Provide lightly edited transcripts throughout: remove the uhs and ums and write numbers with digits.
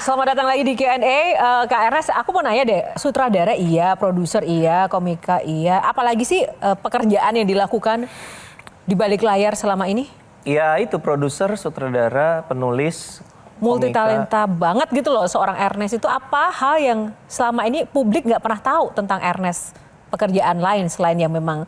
Selamat datang lagi di Q&A. Kak Ernest, aku mau nanya deh, sutradara iya, produser iya, komika iya. Apalagi sih pekerjaan yang dilakukan di balik layar selama ini? Ya itu produser, sutradara, penulis, Multi komika. talenta banget gitu loh seorang Ernest itu. Apa hal yang selama ini publik nggak pernah tahu tentang Ernest? Pekerjaan lain selain yang memang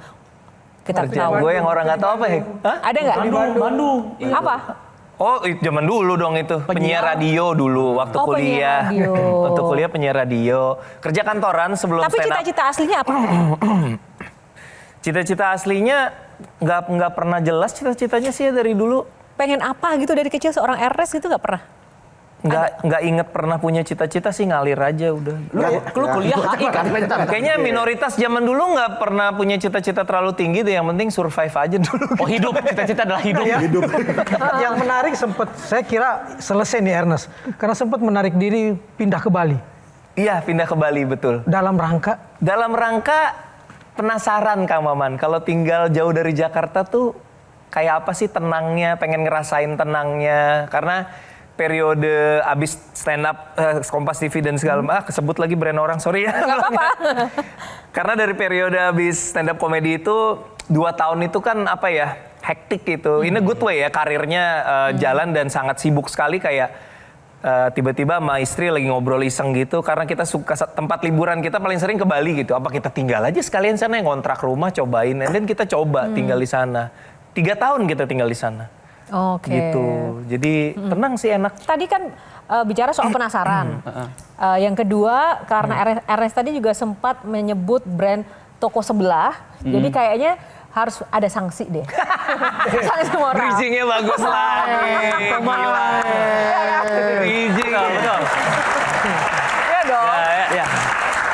kita Kerjaan tahu. gue yang orang nggak tahu apa ya? Hah? Ada nggak? Bandung. Apa? Oh, zaman dulu dong itu. Penyiar radio dulu waktu Oh, kuliah. penyiar radio. Waktu kuliah penyiar radio. Kerja kantoran sebelum Tapi stand up. cita-cita aslinya apa? Cita-cita aslinya nggak pernah jelas cita-citanya sih ya dari dulu. Pengen apa gitu dari kecil seorang Ernest gitu nggak pernah? Nggak inget pernah punya cita-cita sih, ngalir aja udah. Lu kuliah HI kan? Kayaknya minoritas zaman dulu nggak pernah punya cita-cita terlalu tinggi deh. Yang penting survive aja dulu. Oh hidup, cita-cita adalah hidup. Yang menarik sempat, saya kira selesai nih Ernest. Karena sempat menarik diri pindah ke Bali. Iya, pindah ke Bali, betul. Dalam rangka? Dalam rangka penasaran Kang Maman. Kalau tinggal jauh dari Jakarta tuh kayak apa sih tenangnya, pengen ngerasain tenangnya. Karena periode abis stand up Kompas TV dan segala kesebut lagi brand orang, sorry ya. Nggak apa-apa. Karena dari periode abis stand up komedi itu 2 tahun itu kan apa ya, hektik gitu. In a good way ya, karirnya jalan dan sangat sibuk sekali kayak tiba-tiba sama istri lagi ngobrol iseng gitu. Karena kita suka tempat liburan kita paling sering ke Bali gitu. Apa kita tinggal aja sekalian sana, yang ngontrak rumah cobain. Dan kita coba tinggal di sana. 3 tahun kita tinggal di sana. Oke. Gitu. Jadi tenang sih, enak. Tadi kan bicara soal penasaran. Yang kedua karena Ernest tadi juga sempat menyebut brand toko sebelah. Jadi kayaknya harus ada sanksi deh. Sanksi moral. Bridging-nya bagus lagi. Gila. Bridging. Betul. Iya dong. Ya.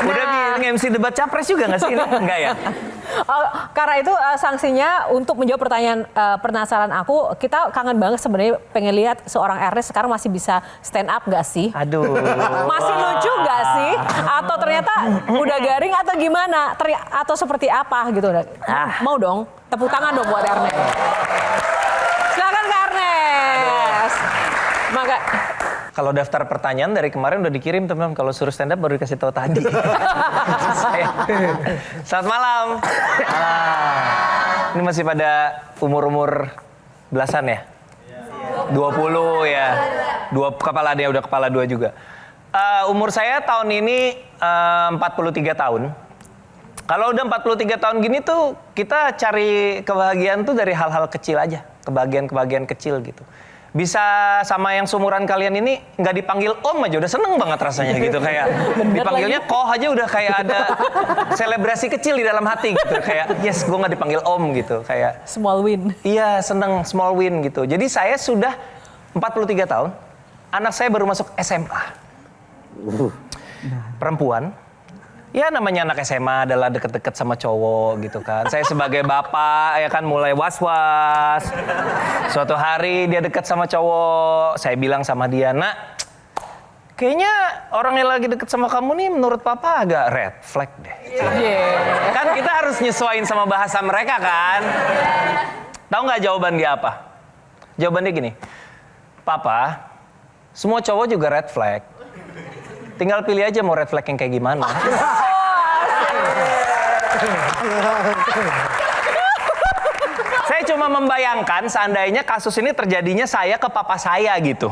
Udah nge-MC debat capres juga nggak sih ini? Enggak ya? Karena itu sanksinya untuk menjawab pertanyaan penasaran aku, kita kangen banget sebenarnya pengen lihat seorang Ernest sekarang masih bisa stand up nggak sih? Aduh. Masih lucu nggak sih? Atau ternyata udah garing atau gimana? Atau seperti apa gitu? Mau dong, tepuk tangan dong buat Ernest. Silakan Kak Ernest. Maka Kalau daftar pertanyaan dari kemarin udah dikirim teman-teman. Kalau suruh stand up baru dikasih tahu tadi. Selamat malam. Ini masih pada umur-umur belasan ya? 20 ya. Kepala dia udah kepala 2 juga. Umur saya tahun ini 43 tahun. Kalau udah 43 tahun gini tuh kita cari kebahagiaan tuh dari hal-hal kecil aja. Kebahagiaan-kebahagiaan kecil gitu. Bisa sama yang seumuran kalian ini nggak dipanggil om aja udah seneng banget rasanya gitu. Kayak dipanggilnya koh aja udah kayak ada selebrasi kecil di dalam hati gitu. Kayak yes, gue nggak dipanggil om gitu. Kayak small win. iya, seneng small win gitu. Jadi saya sudah 43 tahun. Anak saya baru masuk SMA. Perempuan. Ya namanya anak SMA adalah deket-deket sama cowok gitu kan. Saya sebagai bapak ya kan mulai was-was. Suatu hari dia deket sama cowok. Saya bilang sama dia, nak, kayaknya orang yang lagi deket sama kamu nih menurut papa agak red flag deh. Kan kita harus nyesuaiin sama bahasa mereka kan. Tahu nggak jawaban dia apa? Jawabannya gini, papa, semua cowok juga red flag. Tinggal pilih aja mau red flag yang kayak gimana. Saya cuma membayangkan seandainya kasus ini terjadinya saya ke papa saya gitu.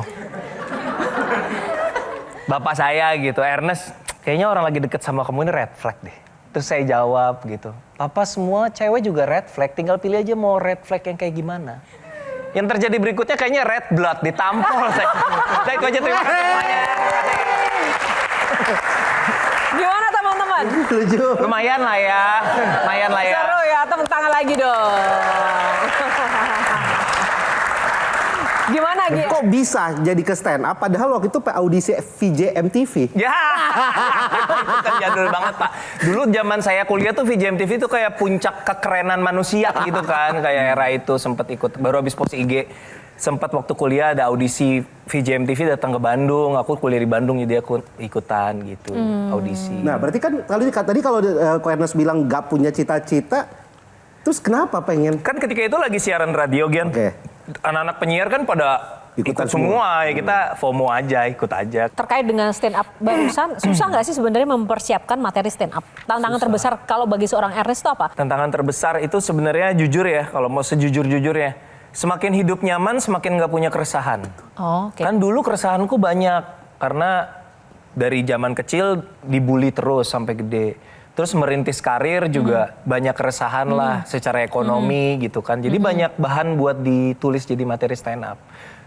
Bapak saya gitu, Ernest, kayaknya orang lagi deket sama kamu ini red flag deh. Terus saya jawab gitu, papa semua cewek juga red flag, tinggal pilih aja mau red flag yang kayak gimana. Yang terjadi berikutnya kayaknya red blood, ditampol saya. Saya itu aja, terima kasih semuanya. Gimana teman-teman? Lumayan lah ya. Seru ya, tepuk tangan lagi dong. Gimana Gi? Kok bisa jadi ke stand up padahal waktu itu audisi VJ MTV? Ya, itu kan jadul banget Pak. Dulu zaman saya kuliah tuh VJ MTV itu kayak puncak kekerenan manusia gitu kan. Kayak era itu sempat ikut, baru habis post IG. Sempat waktu kuliah ada audisi VJ MTV datang ke Bandung. Aku kuliah di Bandung jadi aku ikutan gitu audisi. Nah berarti kan tadi kalau Ernest bilang gak punya cita-cita, terus kenapa pengen? Kan ketika itu lagi siaran radio Gian. Oke. Anak-anak penyiar kan pada ikut semua ya, kita FOMO aja, ikut aja. Terkait dengan stand up barusan, susah nggak sih sebenarnya mempersiapkan materi stand up? Tantangan terbesar kalau bagi seorang Ernest itu apa? Tantangan terbesar itu sebenarnya jujur ya, kalau mau sejujur-jujurnya, semakin hidup nyaman semakin nggak punya keresahan. Oh, oke. Kan dulu keresahanku banyak karena dari zaman kecil dibully terus sampai gede. Terus merintis karir juga banyak keresahan lah secara ekonomi gitu kan. Jadi banyak bahan buat ditulis jadi materi stand up.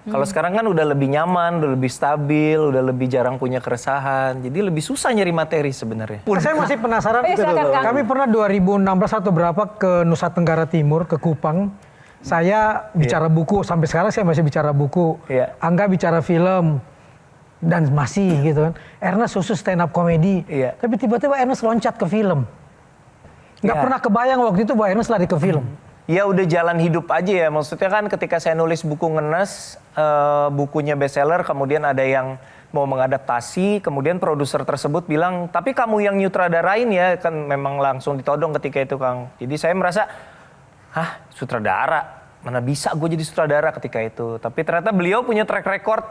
Kalau sekarang kan udah lebih nyaman, udah lebih stabil, udah lebih jarang punya keresahan. Jadi lebih susah nyari materi sebenarnya. Saya masih penasaran. Silakan, Kang. Kami pernah 2016 atau berapa ke Nusa Tenggara Timur, ke Kupang. Saya bicara buku, sampai sekarang saya masih bicara buku. Iya. Angga bicara film. Dan masih gitu kan. Ernest khusus stand up komedi. Iya. Tapi tiba-tiba Ernest loncat ke film. Nggak Iya. pernah kebayang waktu itu bahwa Ernest lari ke film. Ya udah jalan hidup aja ya. Maksudnya kan ketika saya nulis buku Ngenes, bukunya bestseller, kemudian ada yang mau mengadaptasi, kemudian produser tersebut bilang, tapi kamu yang nyutradarain ya, kan memang langsung ditodong ketika itu Kang. Jadi saya merasa, sutradara, mana bisa gue jadi sutradara ketika itu. Tapi ternyata beliau punya track record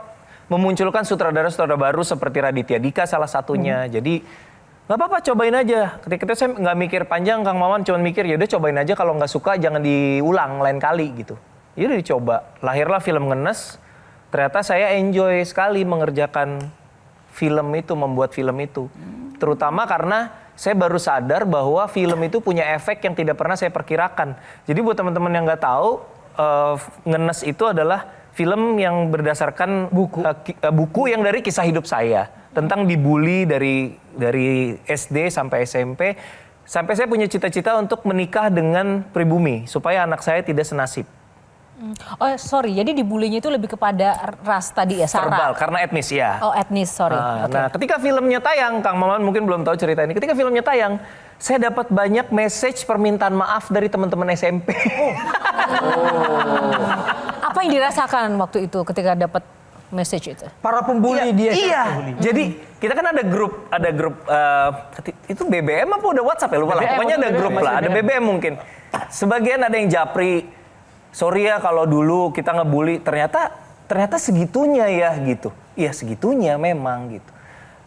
memunculkan sutradara-sutradara baru seperti Raditya Dika salah satunya. Jadi nggak apa-apa, cobain aja. Ketika itu saya nggak mikir panjang, Kang Maman cuma mikir ya udah cobain aja, kalau nggak suka jangan diulang lain kali gitu. Ya udah dicoba. Lahirlah film Ngenes. Ternyata saya enjoy sekali mengerjakan film itu, membuat film itu. Terutama karena saya baru sadar bahwa film itu punya efek yang tidak pernah saya perkirakan. Jadi buat teman-teman yang nggak tahu, Ngenes itu adalah film yang berdasarkan buku yang dari kisah hidup saya. Tentang dibully dari SD sampai SMP. Sampai saya punya cita-cita untuk menikah dengan pribumi. Supaya anak saya tidak senasib. Oh sorry, jadi dibulinya itu lebih kepada ras tadi ya, Sara? Verbal, karena etnis ya. Oh etnis, sorry. Oke. Nah ketika filmnya tayang, Kang Maman mungkin belum tahu cerita ini. Ketika filmnya tayang, saya dapat banyak message permintaan maaf dari teman-teman SMP. Apa yang dirasakan waktu itu ketika dapat message itu? Para pembuli dia. Iya. Jadi kita kan ada grup itu BBM apa udah WhatsApp ya lupa lah. Pokoknya ada grup lah, ada BBM mungkin. Sebagian ada yang japri, sorry ya kalau dulu kita ngebully, ternyata segitunya ya gitu. Iya segitunya memang gitu.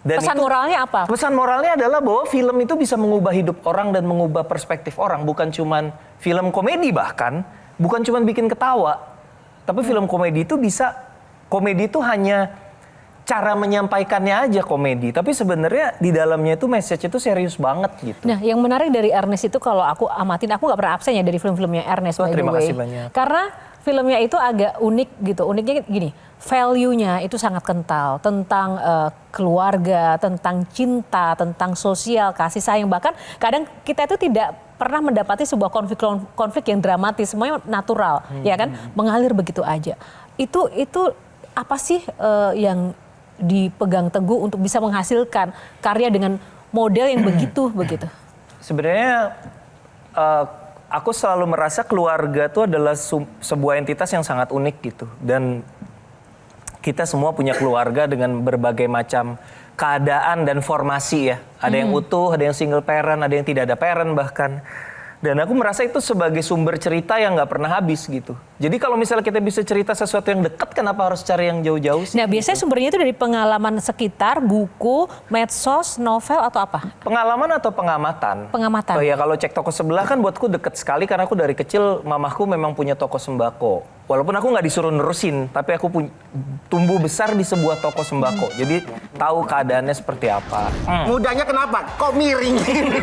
Dan Pesan moralnya apa? Pesan moralnya adalah bahwa film itu bisa mengubah hidup orang dan mengubah perspektif orang. Bukan cuman film komedi bahkan, bukan cuman bikin ketawa. Tapi film komedi itu komedi itu hanya cara menyampaikannya aja komedi. Tapi sebenarnya di dalamnya itu message itu serius banget gitu. Nah, yang menarik dari Ernest itu kalau aku amatin, aku nggak pernah absen ya dari film-filmnya Ernest by the Terima way. kasih banyak. Karena filmnya itu agak unik gitu. Uniknya gini, value-nya itu sangat kental tentang keluarga, tentang cinta, tentang sosial, kasih sayang. Bahkan kadang kita itu tidak pernah mendapati sebuah konflik yang dramatis, semuanya natural, ya kan, mengalir begitu aja. Itu apa sih yang dipegang teguh untuk bisa menghasilkan karya dengan model yang begitu? Sebenarnya aku selalu merasa keluarga itu adalah sebuah entitas yang sangat unik gitu. Dan kita semua punya keluarga dengan berbagai macam keadaan dan formasi ya. Ada yang utuh, ada yang single parent, ada yang tidak ada parent bahkan. Dan aku merasa itu sebagai sumber cerita yang nggak pernah habis gitu. Jadi kalau misalnya kita bisa cerita sesuatu yang dekat, kenapa harus cari yang jauh-jauh sih? Nah biasanya sumbernya itu dari pengalaman sekitar, buku, medsos, novel atau apa? Pengalaman atau pengamatan? Pengamatan. Oh ya, kalau cek toko sebelah kan buatku deket sekali karena aku dari kecil mamahku memang punya toko sembako. Walaupun aku nggak disuruh nerusin, tapi aku tumbuh besar di sebuah toko sembako. Jadi tahu keadaannya seperti apa. Mudanya kenapa? Kok miring ini?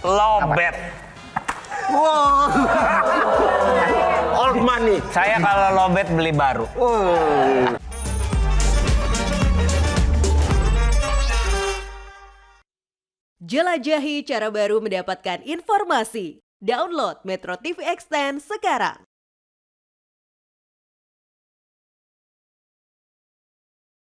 Lobet. Wow. Old money. Saya kalau lobet beli baru. Jelajahi cara baru mendapatkan informasi. Download Metro TV Extend sekarang.